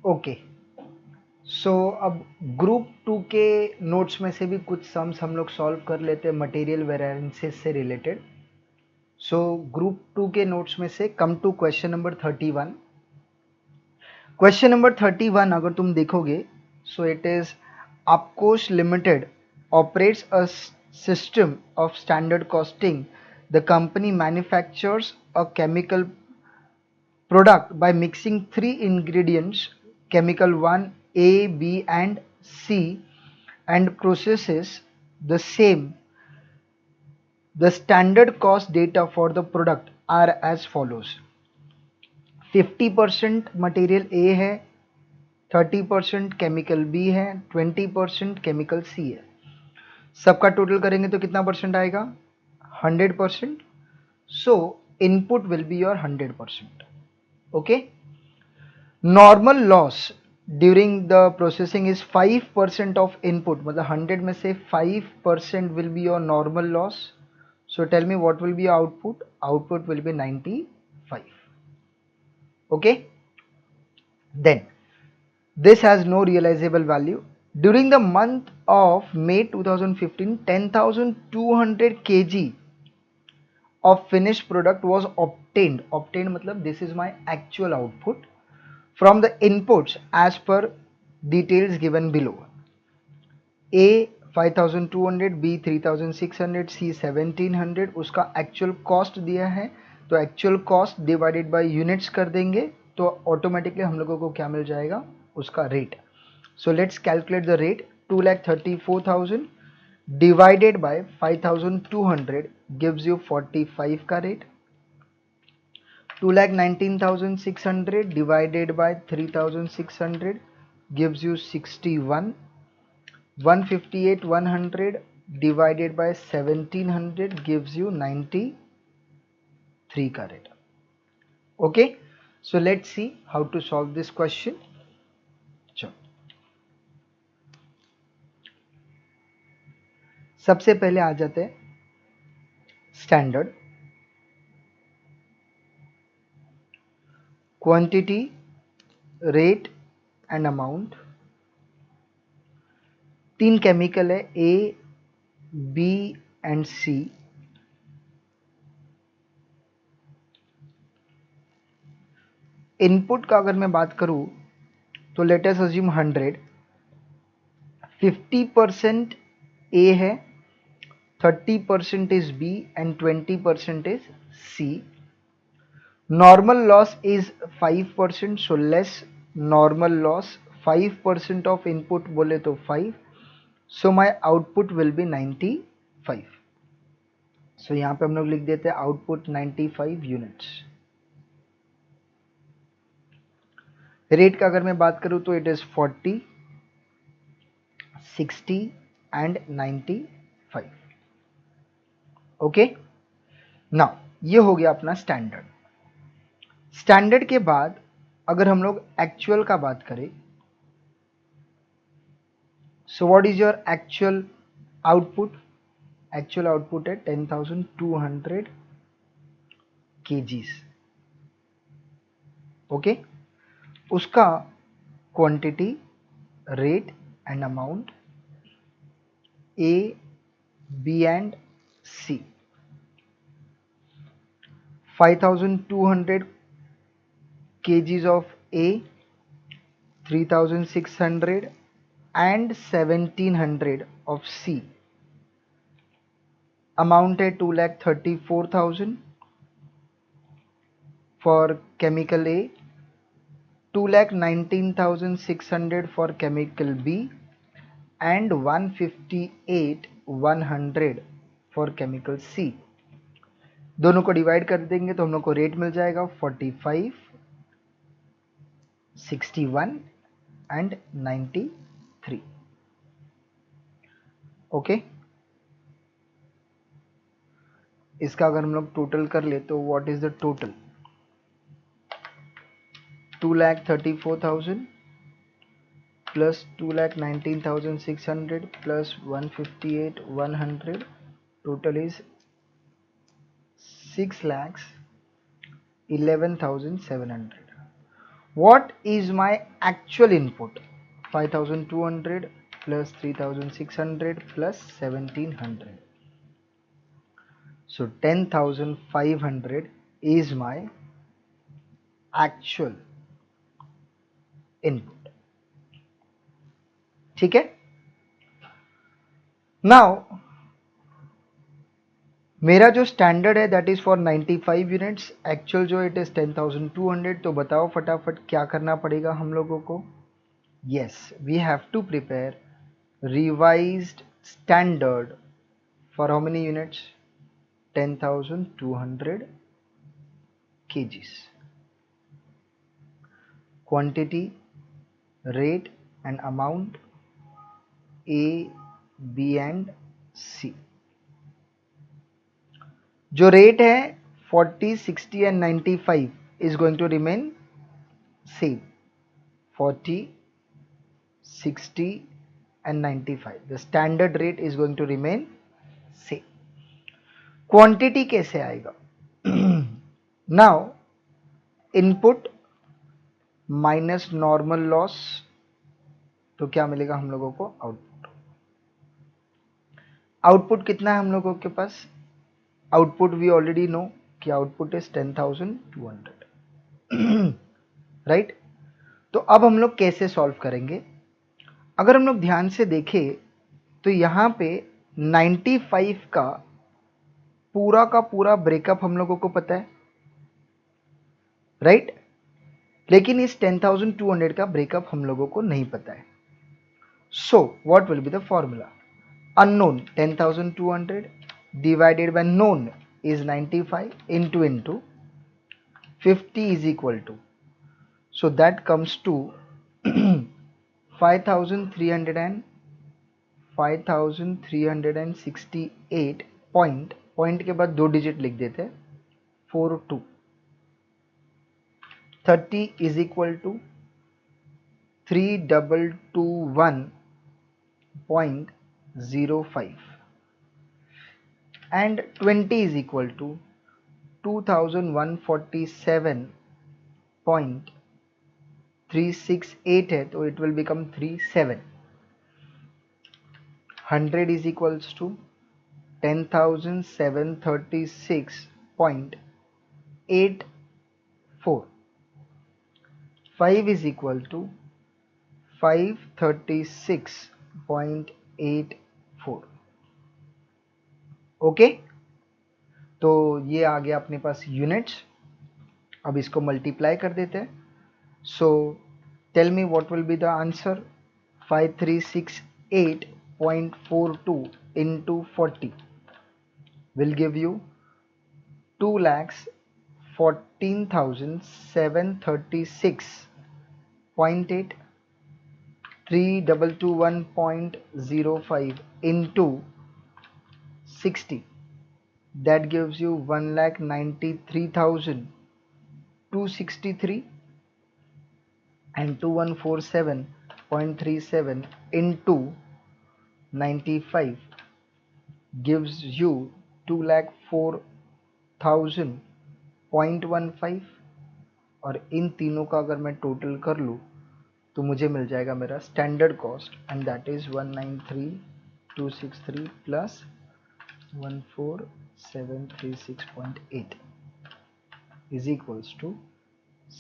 Okay, सो अब group two के notes में से भी कुछ सम्स हम लोग सॉल्व कर लेते हैं मटेरियल वेरिएंसेस से रिलेटेड। सो ग्रुप टू के नोट्स में से come to question number 31। Question number 31 अगर तुम देखोगे, सो इट इज आपकोश limited operates a system of standard costing. The company manufactures a chemical product by mixing three ingredients, chemical 1, A, B and C, and processes the same. The standard cost data for the product are as follows. 50% material A है, 30% chemical B है, 20% chemical C है। सबका total करेंगे तो कितना percent आएगा? 100%. So input will be your 100%. Okay. Normal loss during the processing is 5% of input. मतलब 100 में से 5% will be your normal loss. So tell me what will be your output? Output will be 95. Okay. Then this has no realizable value. During the month of May 2015, 10,200 kg of finished product was obtained. Obtained matlab this is my actual output from the inputs as per details given below. A 5200, B 3600, C 1700. उसका actual cost दिया है तो actual cost divided by units कर देंगे तो automatically हम लोगों को क्या मिल जाएगा? उसका rate. So let's calculate the rate. 2,34,000 divided by 5,200 gives you 45 का rate. 2,19,600 divided by 3,600 gives you 61. 158,100 divided by 1,700 gives you 93 का rate. Okay, so let's see how to solve this question. चलो, सबसे पहले आ जाते हैं standard. Quantity, rate and amount. तीन chemical है ए, B and C. Input का अगर मैं बात करूं तो लेट अस अज्यूम 100. 50% ए है, 30% is B and 20% is C. Normal loss is 5%, so less normal loss. 5% of input बोले तो 5, so my output will be 95. So यहाँ पे हम लोग लिख देते हैं output 95 units. रेट का अगर मैं बात करूँ तो it is 40, 60 and 95. Okay, now ये हो गया अपना स्टैंडर्ड. स्टैंडर्ड के बाद अगर हम लोग एक्चुअल का बात करें, so what is your actual output? Actual output है 10,200 kgs. ओके, उसका quantity, rate and amount A, B and C. 5,200 kgs of A, 3,600 and 1,700 of C. Amount है 2,34,000 for chemical A, 2,19,600 for chemical B and 158,100 for chemical C. दोनों को divide कर देंगे तो हम लोग को रेट मिल जाएगा 45, 61 एंड 93. ओके, इसका अगर हम लोग टोटल कर ले तो what is the total? 2,34,000 plus 2,19,600 plus 158,100, total is 6,11,700. What is my actual input? 5200 plus 3600 plus 1700. So 10,500 is my actual input. ठीक है? Now मेरा जो स्टैंडर्ड है that is for 95 units, actual जो इट इज 10,200. तो बताओ फटाफट क्या करना पड़ेगा हम लोगों को. Yes, we have to prepare revised standard for how many units? 10,200 kgs. Quantity, rate and amount A, B and C. जो रेट है 40, 60 and 95 is going to remain same. 40, 60 and 95. The standard rate is going to remain same. Quantity कैसे आएगा? Now input minus normal loss, तो क्या मिलेगा हम लोगों को? आउटपुट. आउटपुट कितना है हम लोगों के पास? आउटपुट वी ऑलरेडी नो कि आउटपुट इज 10,200. राइट. तो अब हम लोग कैसे सॉल्व करेंगे? अगर हम लोग ध्यान से देखें तो यहाँ पे 95 का पूरा ब्रेकअप हम लोगों को पता है, राइट. लेकिन इस 10,200 का ब्रेकअप हम लोगों को नहीं पता है. सो what will be the formula? Unknown 10,200 divided by known is 95 into 50 is equal to, so that comes to 5,368 point के बाद 2 डिजिट लिख देते हैं 42. 30 is equal to 3221.05 and 20 is equal to 2147.368 है, तो it will become 37. 100 is equals to 10,736.84. 5 is equal to 536.84. Okay. तो ये आ गया अपने पास यूनिट्स. अब इसको मल्टीप्लाई कर देते हैं. So tell me what will be the answer. 5368.42 into 40 will give you 2,14,736.8. 3221.05 into 60, that gives you 1,93,263, and 2147.37 into 95 gives you 2,04,000.15. और इन तीनों का अगर मैं टोटल कर लूँ तो मुझे मिल जाएगा मेरा standard cost, and that is 193,263 plus 14736.8 is equals to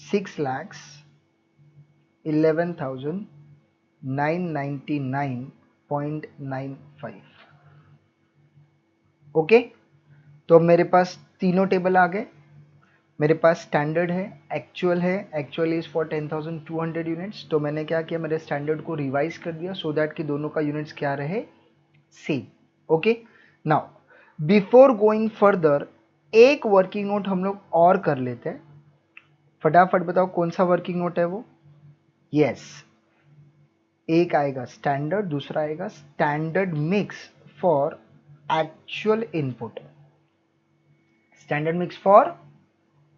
6,11,999.95. Okay. तो अब मेरे पास तीनों टेबल आ गए. मेरे पास स्टैंडर्ड है, एक्चुअल है. Actual is for 10,200 units. तो मैंने क्या किया, मेरे स्टैंडर्ड को रिवाइज कर दिया सो दैट कि दोनों का यूनिट्स क्या रहे, same. Okay. Now before going further एक वर्किंग नोट हम लोग और कर लेते हैं. फटाफट बताओ कौन सा वर्किंग नोट है वो. यस, एक आएगा स्टैंडर्ड, दूसरा आएगा standard mix for actual input. Standard mix for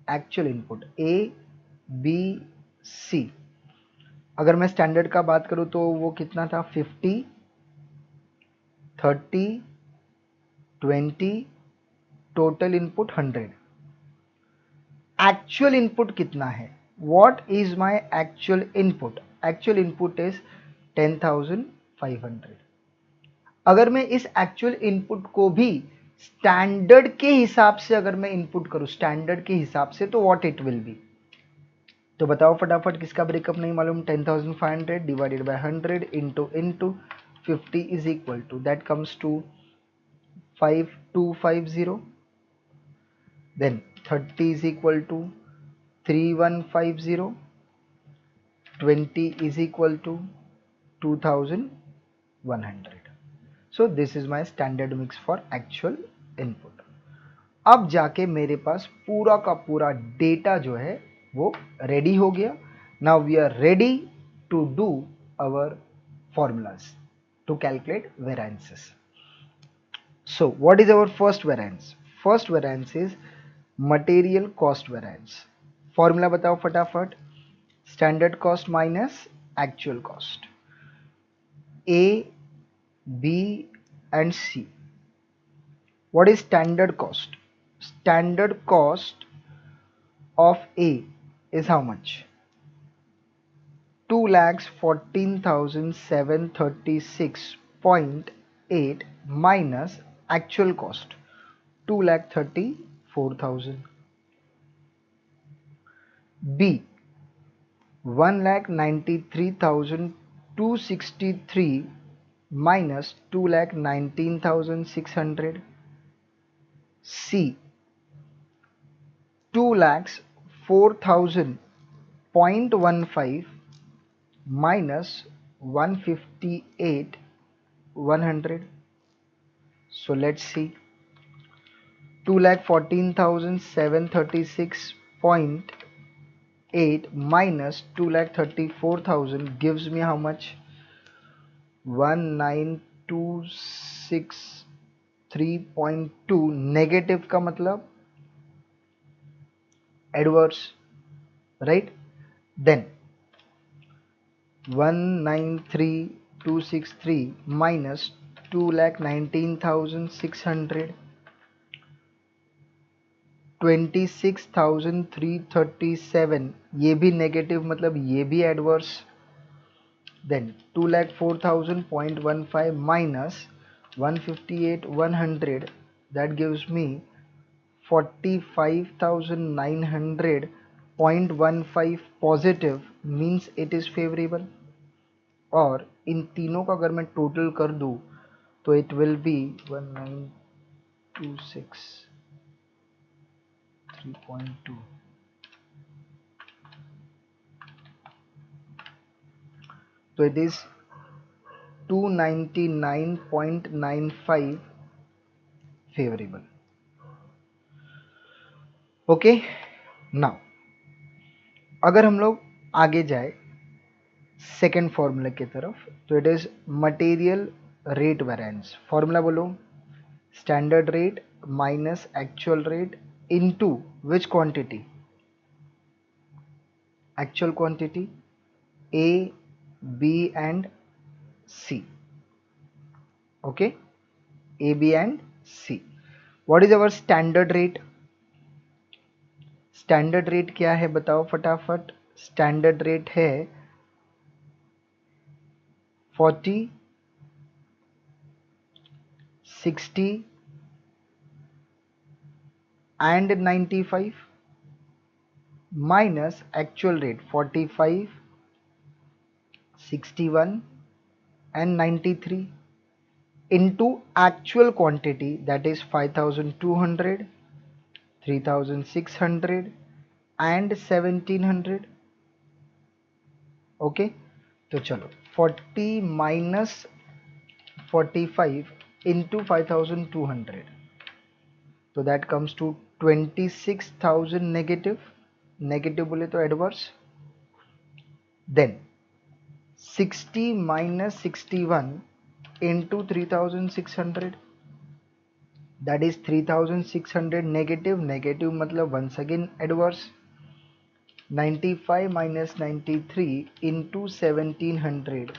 actual input A, B, C. अगर मैं स्टैंडर्ड का बात करूं तो वो कितना था, 50, 30, 20, टोटल इनपुट 100. एक्चुअल इनपुट कितना है what is my actual input? Actual input is 10,500. अगर मैं इस एक्चुअल इनपुट को भी स्टैंडर्ड के हिसाब से अगर मैं इनपुट करूं, स्टैंडर्ड के हिसाब से, तो व्हाट इट विल बी? तो बताओ फटाफट, किसका ब्रेकअप नहीं मालूम? 10,500 divided by 100 into 50 is equal to, that comes to 5250. Then 30 is equal to 3150. 20 is equal to 2100. So this is my standard mix for actual input. अब जाके मेरे पास पूरा का पूरा डेटा जो है वो रेडी हो गया. Now we are ready to do our formulas to calculate variances. So what is our first variance? First variance is material cost variance. Formula बताओ फटाफट. Standard cost minus actual cost. A, B and C. What is standard cost? Standard cost of A is how much? 2,14,736.8 minus actual cost 2,34,000. B, 1,93,263 minus 2,19,600. C, 2,04,000.15 minus 158,100. So let's see. 2,14,736.8 minus 2,34,000 gives me how much? 19,263.2. Negative का मतलब adverse, right? Then 193,263 minus 2,19,600, 26,337, ये भी negative मतलब ये भी adverse. Then 2,04,000.15 minus 158,100, that gives me 45,900.15 positive, means it is favourable. और इन तीनों का अगर मैं टोटल कर दूं तो इट विल बी 19,263.2. तो it is 299.95 favourable. Okay. Now अगर हम लोग आगे जाए सेकेंड फॉर्मूला की तरफ, तो it is material rate variance. Formula बोलो. Standard rate minus actual rate into which quantity? Actual quantity A, B and C. Okay, A, B and C. What is our standard rate? Standard rate क्या है बताओ फटाफट. Standard rate है 40, 60 and 95 minus actual rate 45, 61 and 93 into actual quantity, that is 5,200, 3,600 and 1,700. Okay. तो चलो 40 minus 45 into 5,200, तो that comes to 26,000 negative. Negative बोले तो adverse. Then 60 minus 61 into 3,600, that is 3,600 negative. Negative मतलब once again adverse. 95 minus 93 into 1,700,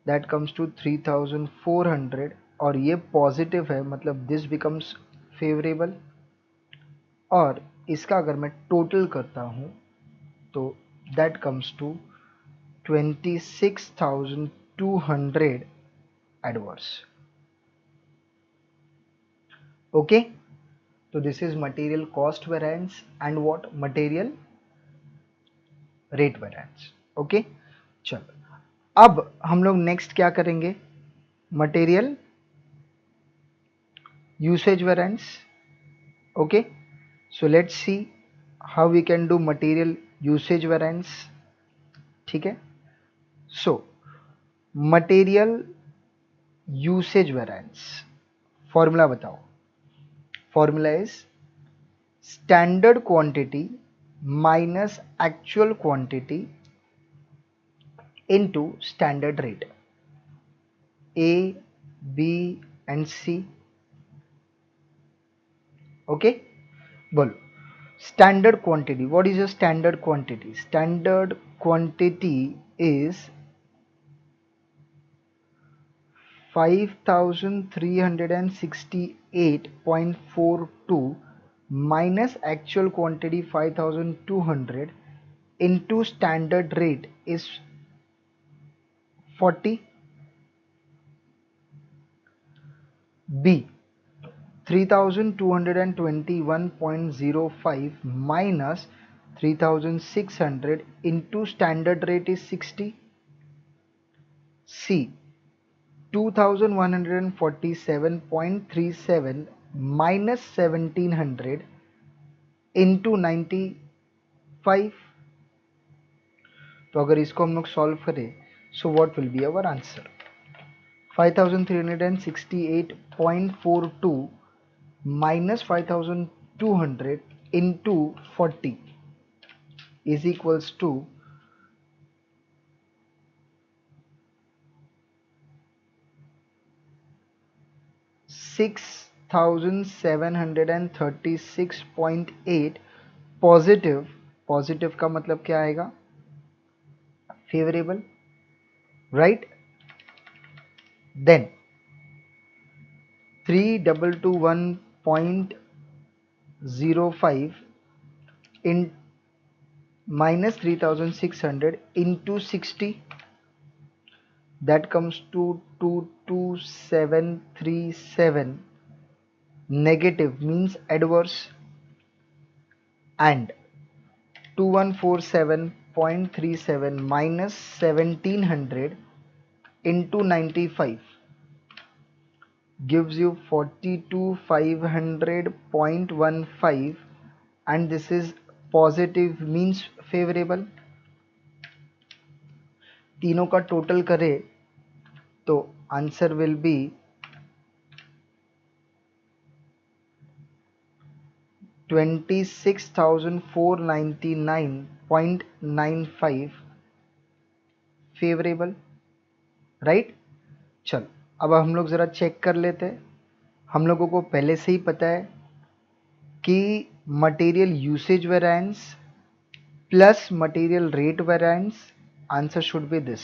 that comes to 3,400, और ये positive है मतलब दिस बिकम्स फेवरेबल. और इसका अगर मैं टोटल करता हूँ तो that comes to 26,200 adverse. Okay, तो this is material cost variance and what material rate variance. Okay, चलो अब हम लोग नेक्स्ट क्या करेंगे, material usage variance. Okay, so let's see how we can do material usage variance. ठीक है, so material usage variance formula बताओ. Formula is standard quantity minus actual quantity into standard rate. A, B and C. Okay, बोलो standard quantity. What is a standard quantity? Standard quantity is 5368.42 minus actual quantity 5200 into standard rate is 40. B, 3221.05 minus 3600 into standard rate is 60. C, 2147.37 minus 1700 into 95. तो अगर इसको हम लोग solve करें, so what will be our answer. 5368.42 minus 5200 into 40 is equals to 6736.8 positive. Positive का मतलब क्या आएगा, favourable, right. Then 3221.05 in minus 3600 into 60, that comes to 22737. Negative means adverse, and 2147.37 minus 1700 into 95 gives you 42500.15, and this is positive means favorable. तीनों का total करें तो answer will be 26,499.95 favourable, right. चलो अब हम लोग ज़रा चेक कर लेते हैं. हम लोगों को पहले से ही पता है कि material usage variance plus material rate variance, answer should be this,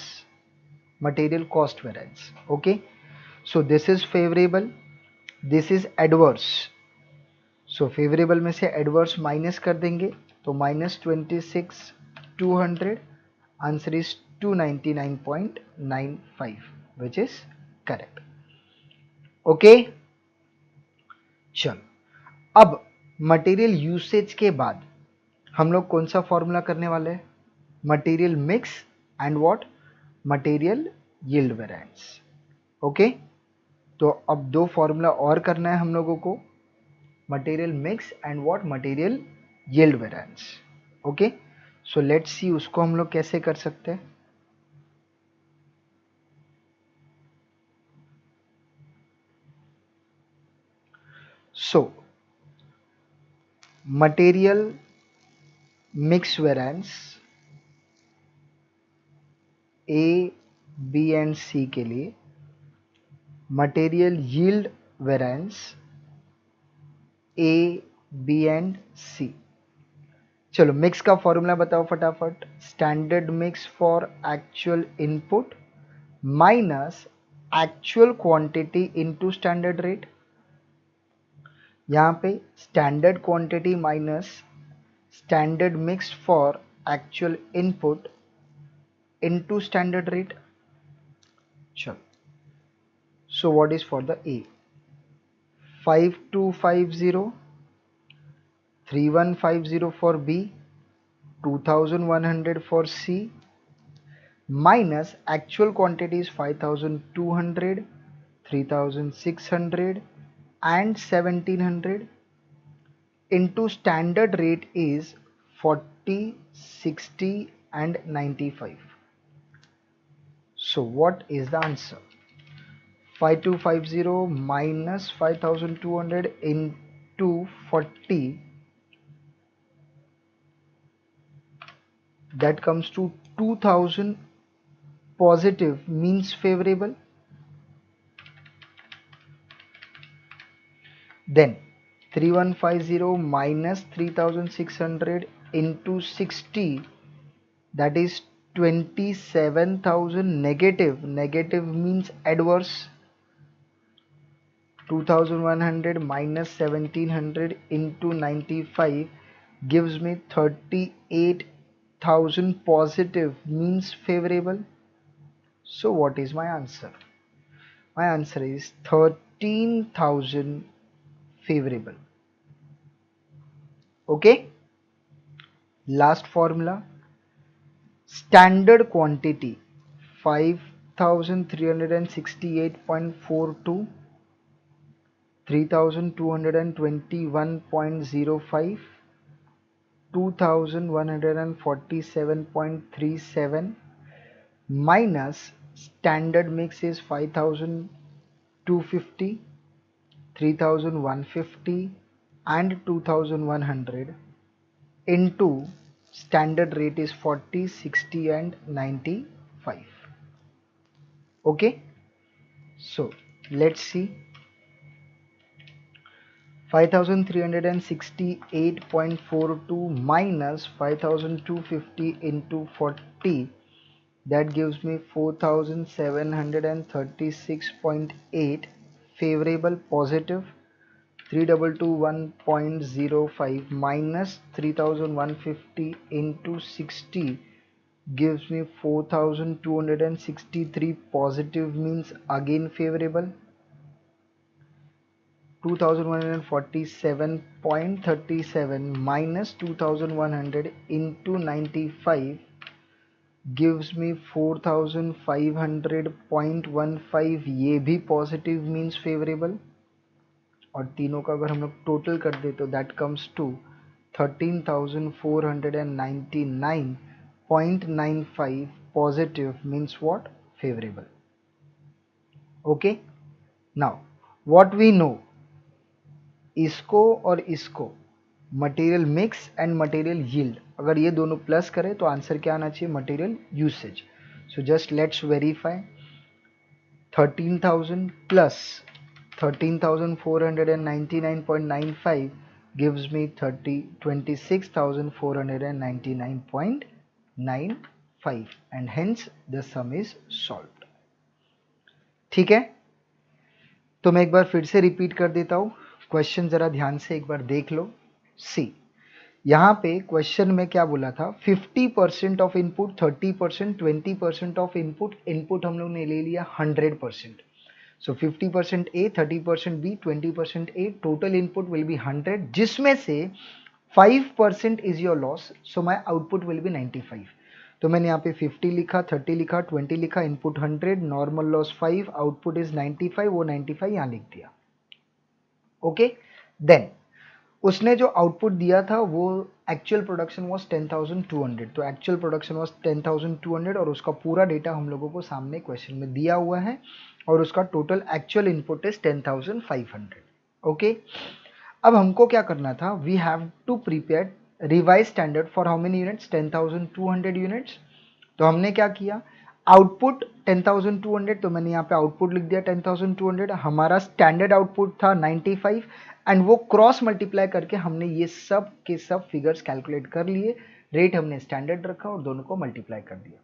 material cost variance. Okay, so this is favourable, this is adverse. So favourable में से एडवर्स माइनस कर देंगे तो minus 26,200, answer is 299.95 which is correct. Okay, चलो अब material usage के बाद हम लोग कौन सा फॉर्मूला करने वाले हैं, material mix and what material yield variance. Okay, तो अब दो फॉर्मूला और करना है हम लोगों को, material mix and what material yield variance. Okay, so let's see उसको हम लोग कैसे कर सकते हैं. So material mix variance A, B and C के लिए, material yield variance A, B and C. चलो मिक्स का फॉर्मूला बताओ फटाफट. Standard mix for actual input minus actual quantity into standard rate. यहाँ पे standard quantity minus standard mix for actual input into standard rate. Chalo. So what is for the A? 5250, 3150 for B, 2100 for C, minus actual quantity is 5200, 3600 and 1700 into standard rate is 40, 60 and 95. So what is the answer? 5250 minus 5200 into 40, that comes to 2000 positive means favorable. Then 3150 minus 3600 into 60, that is 27,000 negative. Negative means adverse. 2100 minus 1700 into 95 gives me 38,000 positive means favorable. So what is my answer? My answer is 13,000 favorable. Okay, last formula. Standard quantity 5368.42, 3221.05, 2147.37 minus standard mix is 5250, 3150 and 2100 into standard rate is 40, 60 and 95. Okay, so let's see. 5368.42 minus 5250 into 40, that gives me 4736.8 favorable positive. 3221.05 minus 3150 into 60 gives me 4263 positive means again favorable. 2147.37 minus 2100 into 95 gives me 4500.15, ये भी positive means favourable, और तीनों का अगर हम लोग total कर दे तो that comes to 13,499.95 positive means what? Favourable. Okay, now what we know, इसको और इसको material mix and material yield, अगर ये दोनों प्लस करें तो आंसर क्या आना चाहिए? Material usage. So just let's verify. 13,000 plus 13,499.95 gives me 26,499.95 and hence the sum is solved. ठीक है, तो मैं एक बार फिर से रिपीट कर देता हूँ. क्वेश्चन जरा ध्यान से एक बार देख लो. सी, यहाँ पे क्वेश्चन में क्या बोला था? 50% of input, 30%, 20% of input. Input हम लोग ने ले लिया 100%. So 50% A, 30% B, 20% A, total input will be 100, जिसमें से 5% is your loss, so my output will be 95. तो मैंने यहाँ पे 50 लिखा, 30 लिखा, 20 लिखा, input 100, normal loss 5, output is 95, वो 95 यहाँ लिख दिया. ओके, देन उसने जो आउटपुट दिया था वो एक्चुअल प्रोडक्शन वाज 10,200, तो एक्चुअल प्रोडक्शन वाज 10,200 और उसका पूरा डेटा हम लोगों को सामने क्वेश्चन में दिया हुआ है और उसका total actual input is 10,500. Okay, अब हमको क्या करना था? We have to prepare revise standard for how many units? 10,200 units. तो हमने क्या किया? आउटपुट 10,200, तो मैंने यहाँ पे आउटपुट लिख दिया 10,200. हमारा स्टैंडर्ड आउटपुट था 95 एंड वो क्रॉस मल्टीप्लाई करके हमने ये सब के सब फिगर्स कैलकुलेट कर लिए. रेट हमने स्टैंडर्ड रखा और दोनों को मल्टीप्लाई कर दिया.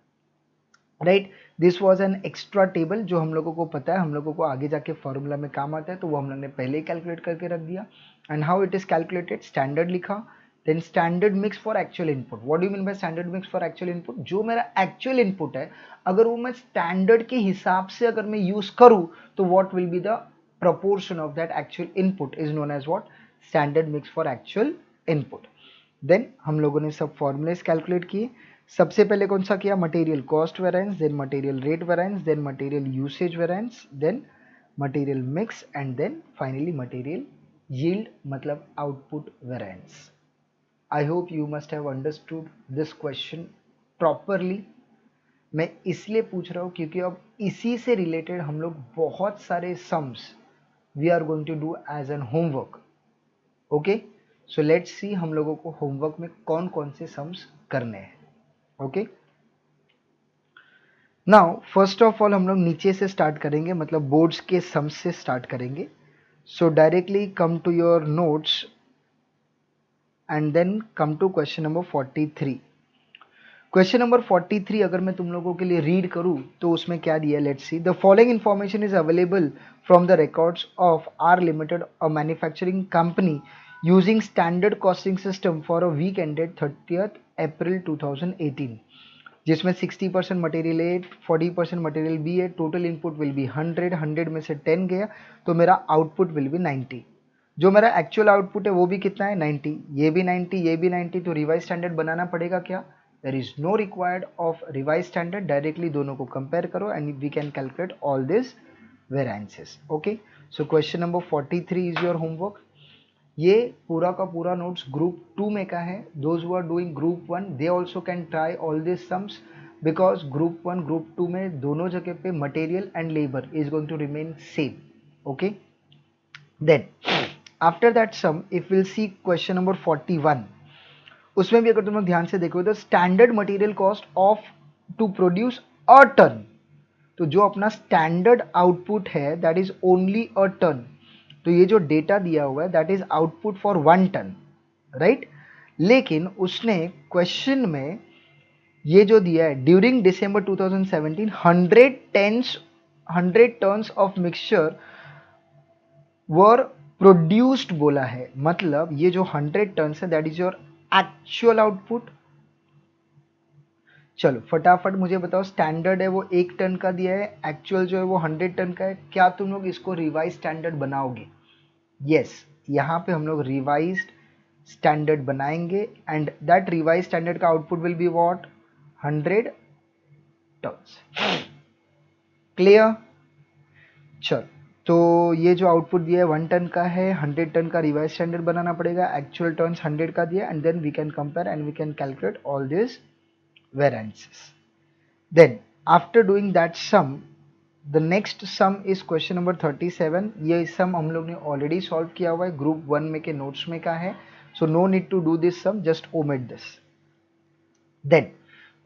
Right, this was an extra table जो हम लोगों को पता है, हम लोगों को आगे जाके फॉर्मूला में काम आता है, तो वो हम लोग ने पहले ही कैलकुलेट करके रख दिया. And how it is calculated? Standard लिखा, then standard mix for actual input. What do you mean by standard mix for actual input? जो मेरा एक्चुअल इनपुट है अगर वो मैं स्टैंडर्ड के हिसाब से अगर मैं यूज करूं तो what will be the proportion of that actual input is known as what? Standard mix for actual input. Then हम लोगों ने सब formulas calculate किए. सबसे पहले कौन सा किया? Material cost variance, then material rate variance, then material usage variance, then material mix and then finally material yield मतलब output variance. I hope you must have understood this question properly. मैं इसलिए पूछ रहा हूँ क्योंकि अब इसी से रिलेटेड हम लोग बहुत सारे sums we are going to do as an homework. Okay, so let's see हम लोगों को होमवर्क में कौन कौन से सम्स करने हैं. Okay, now first of all हम लोग नीचे से स्टार्ट करेंगे, मतलब बोर्ड्स के सम्स से स्टार्ट करेंगे. So directly come to your notes and then come to question number 43. Question number 43 अगर मैं तुम लोगों के लिए रीड करूं तो उसमें क्या दिया है, let's see. The following information is available from the records of R limited, a manufacturing company using standard costing system for a week ended 30th April 2018, जिसमें 60% मटेरियल ए, 40% मटेरियल बी है. Total input will be 100 में से 10 गया तो मेरा output will be 90. जो मेरा actual output है वो भी कितना है? 90. ये भी 90, ये भी 90. तो रिवाइज स्टैंडर्ड बनाना पड़ेगा क्या? There is no required of revised standard. Directly दोनों को compare करो and we can calculate all these variances. Okay, so question number 43 is your homework. ये पूरा का पूरा नोट्स ग्रुप 2 में का है. Those who are doing group 1 they also can try all these sums because group 1 group 2 में दोनों जगह पे material and labor is going to remain same. Okay, then after that sum if we'll see question number 41, उसमें भी अगर तुम लोग ध्यान से देखो तो standard material cost of to produce a ton, तो जो अपना स्टैंडर्ड आउटपुट है that is only a ton. तो ये जो डेटा दिया हुआ है that is output for 1 ton, right. लेकिन उसने क्वेश्चन में ये जो दिया है during December 2017 100 tons of mixture were produced बोला है. मतलब ये जो 100 टन्स है that is your actual output. चलो फटाफट मुझे बताओ, स्टैंडर्ड है वो 1 टन का दिया है, एक्चुअल जो है वो 100 टन का है. क्या तुम लोग इसको रिवाइज स्टैंडर्ड बनाओगे? यस, यहाँ पे हम लोग रिवाइज्ड स्टैंडर्ड बनाएंगे एंड दैट रिवाइज स्टैंडर्ड का output will be what? 100 tons. Clear? चलो, तो ये जो आउटपुट दिया है 1 टन का है, 100 टन का रिवाइज स्टैंडर्ड बनाना पड़ेगा. एक्चुअल टर्न्स 100 का दिया and then we can compare and we can calculate all this variances. Then after doing that sum, the next sum is question number 37. ये sum हम लोग ने already solve किया हुआ है, group 1 में के notes में का है. So no need to do this sum, just omit this. Then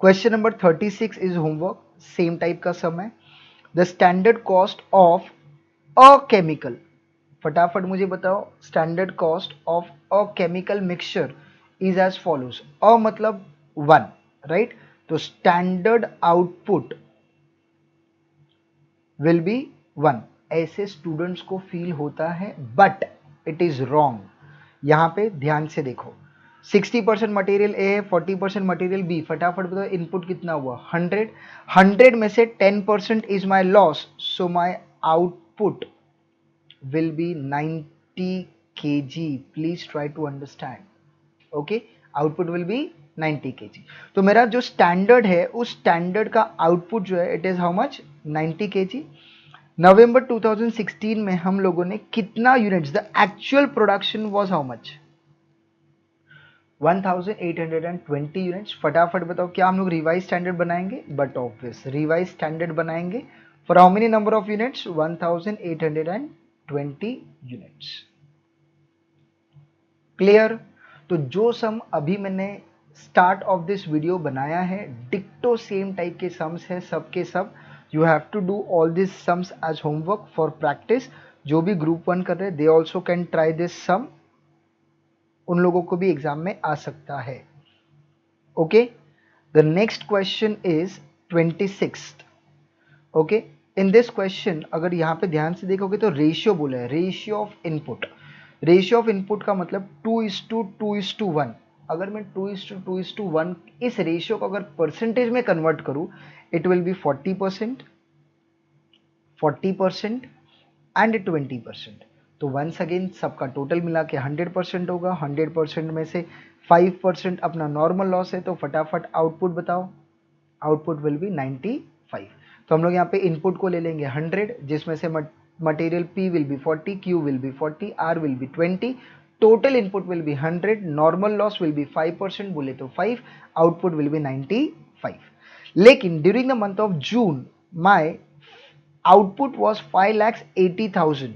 question number 36 is homework, same type का sum है. The standard cost of a chemical, फटाफट मुझे बताओ, standard cost of a chemical mixture is as follows. a मतलब 1, right. तो standard output will B 1. ऐसे students को feel होता है बट इट इज रॉन्ग. यहां पे ध्यान से देखो, 60% मटेरियल ए है, 40% मटेरियल बी. फटाफट बताओ इनपुट कितना हुआ? 100. 100 में से 10% is my loss, so my output will be 90 kg. Please try to understand. Okay, output will be 90 kg. तो मेरा जो स्टैंडर्ड है उस स्टैंडर्ड का आउटपुट जो है it is how much? 90 kg. नवंबर 2016 में हम लोगों ने कितना units, the actual production was how much? 1820 units. फटाफट बताओ क्या हम लोग रिवाइज स्टैंडर्ड बनाएंगे? बट ऑब्वियस रिवाइज स्टैंडर्ड बनाएंगे for how many number of units? 1820 units. Clear? तो जो सम अभी मैंने स्टार्ट ऑफ दिस वीडियो बनाया है डिक्टो सेम टाइप के सम्स है सब के सब. You have to do all this sums as homework for practice. जो भी ग्रुप 1 कर रहे हैं they also can try this sum, उन लोगों को भी एग्जाम में आ सकता है. Okay, the next question is 26. Okay, in this question अगर यहाँ पे ध्यान से देखोगे तो रेशियो बोला है, ratio of input. Ratio of input का मतलब 2:2:1. अगर मैं 2:2:1 इस रेशियो को अगर परसेंटेज में कन्वर्ट करूं, इट विल बी 40%, 40% एंड 20%। तो वंस अगेन सबका टोटल मिला के 100% होगा। 100% में से 5% अपना नॉर्मल लॉस है, तो फटाफट आउटपुट बताओ। Output will B 95। तो हम लोग यहाँ पे इनपुट को ले लेंगे 100, जिसमें से material P will be 40, Q will be 40, R will be 20, total input will be 100, normal loss will be 5%, बोले तो 5, आउटपुट विल बी 95। लेकिन during the month of June my output was 5,80,000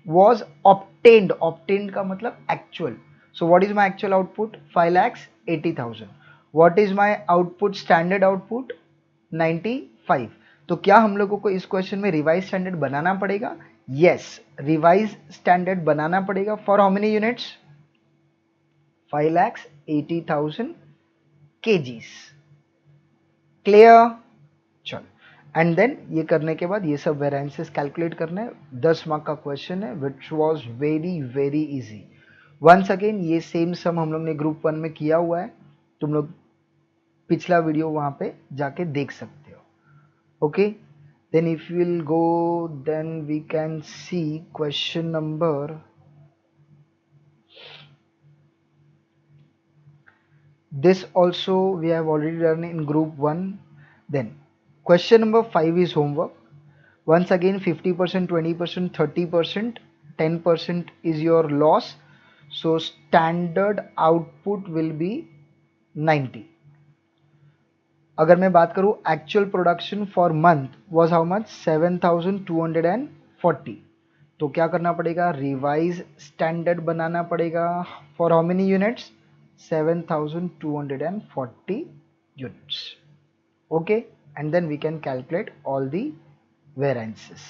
was obtained, obtained का मतलब actual. So what is my actual output? 5,80,000. What is my output, standard output? 95. तो क्या हम लोगों को इस क्वेश्चन में रिवाइज स्टैंडर्ड बनाना पड़ेगा? Yes, रिवाइज स्टैंडर्ड बनाना पड़ेगा. For how many units? 5,80,000 kgs. Clear? चलो. एंड देन ये करने के बाद ये सब वेरिएंसेस कैलकुलेट करना है. 10 मार्क का क्वेश्चन है which was very very easy. Once again ये सेम सम हम लोग ने ग्रुप 1 में किया हुआ है, तुम लोग पिछला वीडियो वहां पे जाके देख सकते हो. Okay, then if you will go then we can see question number this also we have already done in group 1. Then question number 5 is homework. Once again 50%, 20%, 30%, 10% is your loss. So standard output will be 90. अगर मैं बात करूं actual production for month was how much? 7,240. तो क्या करना पड़ेगा? Revise standard बनाना पड़ेगा. For how many units? 7,240 units. Okay, and then we can calculate all the variances.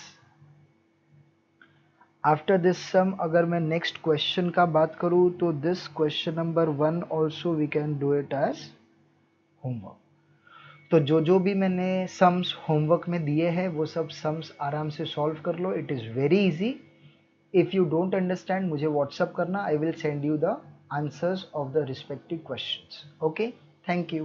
After this sum, अगर मैं next question का बात करूँ तो this question number 1 also we can do it as homework. तो जो भी मैंने sums homework में दिए हैं वो सब sums आराम से solve कर लो. It is very easy. If you don't understand मुझे WhatsApp करना. I will send you the answers of the respective questions. Okay, thank you.